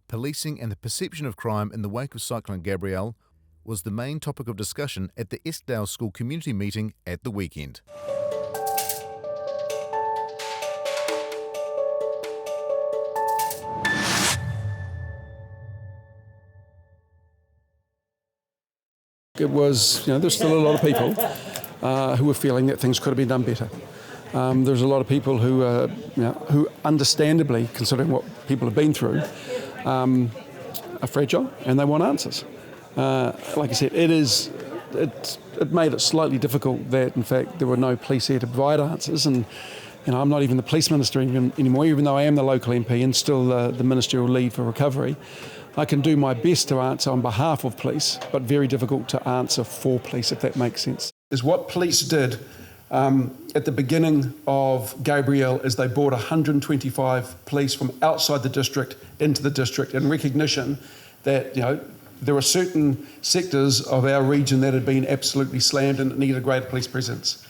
Policing and the perception of crime in the wake of Cyclone Gabrielle was the main topic of discussion at the Eskdale School Community meeting at the weekend. It was, there's still a lot of people who were feeling that things could have been done better. There's a lot of people who, who understandably, considering what people have been through, are fragile and they want answers. Like I said, it made it slightly difficult that, in fact, there were no police here to provide answers. And I'm not even the police minister anymore, even though I am the local MP and still the ministerial lead for recovery. I can do my best to answer on behalf of police, but very difficult to answer for police, if that makes sense. Is what police did at the beginning of Gabrielle is they brought 125 police from outside the district into the district in recognition that, there were certain sectors of our region that had been absolutely slammed and needed a greater police presence.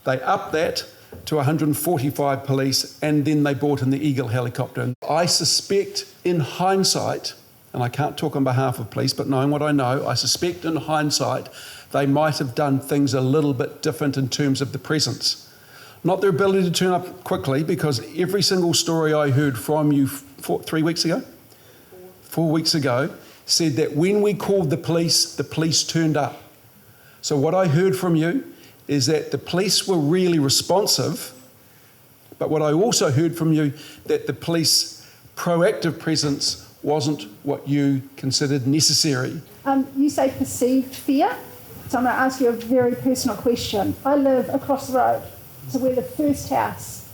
They upped that to 145 police, and then they brought in the Eagle helicopter. And I suspect, in hindsight, and I can't talk on behalf of police, but knowing what I know, I suspect in hindsight they might have done things a little bit different in terms of the presence. Not their ability to turn up quickly, because every single story I heard from you 4 weeks ago, said that when we called the police turned up. So what I heard from you is that the police were really responsive, but what I also heard from you, that the police proactive presence wasn't what you considered necessary. You say perceived fear, so I'm going to ask you a very personal question. I live across the road, so we're the first house.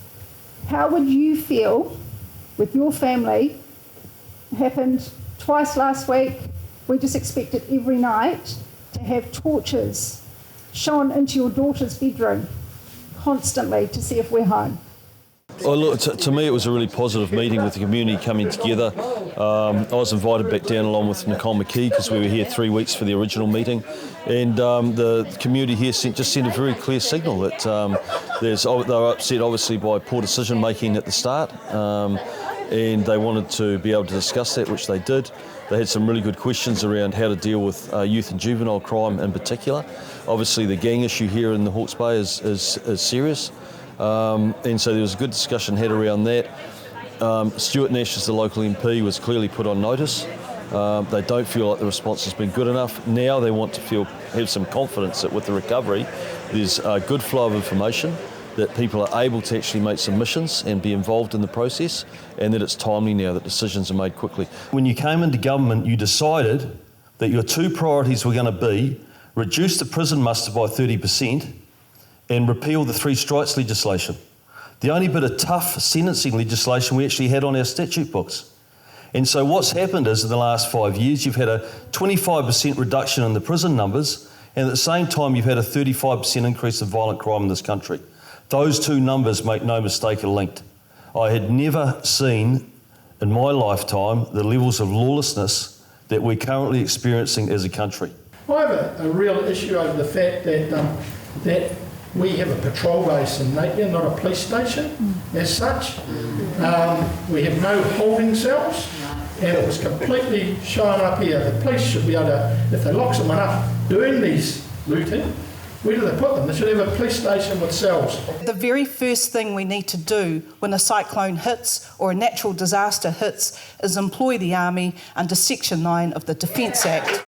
How would you feel with your family? It happened twice last week. We just expected every night to have torches shone into your daughter's bedroom constantly to see if we're home. Well, look, to me it was a really positive meeting with the community coming together. I was invited back down along with Nicole McKee because we were here 3 weeks for the original meeting, and the community here just sent a very clear signal that they were upset obviously by poor decision making at the start, and they wanted to be able to discuss that, which they did. They had some really good questions around how to deal with youth and juvenile crime in particular. Obviously the gang issue here in the Hawke's Bay is serious. And so there was a good discussion had around that. Stuart Nash, as the local MP, was clearly put on notice. They don't feel like the response has been good enough. Now they want to have some confidence that with the recovery, there's a good flow of information, that people are able to actually make submissions and be involved in the process, and that it's timely now, that decisions are made quickly. When you came into government, you decided that your 2 priorities were going to be reduce the prison muster by 30% and repeal the 3 strikes legislation. The only bit of tough sentencing legislation we actually had on our statute books. And so what's happened is in the last 5 years, you've had a 25% reduction in the prison numbers, and at the same time, you've had a 35% increase in violent crime in this country. Those 2 numbers, make no mistake, are linked. I had never seen in my lifetime the levels of lawlessness that we're currently experiencing as a country. I have a real issue over the fact that we have a patrol base in Napier, not a police station as such. We have no holding cells, and it was completely shown up here. The police should be able to, if they lock someone up doing these routine, where do they put them? They should have a police station with cells. The very first thing we need to do when a cyclone hits or a natural disaster hits is employ the Army under Section 9 of the Defence Act.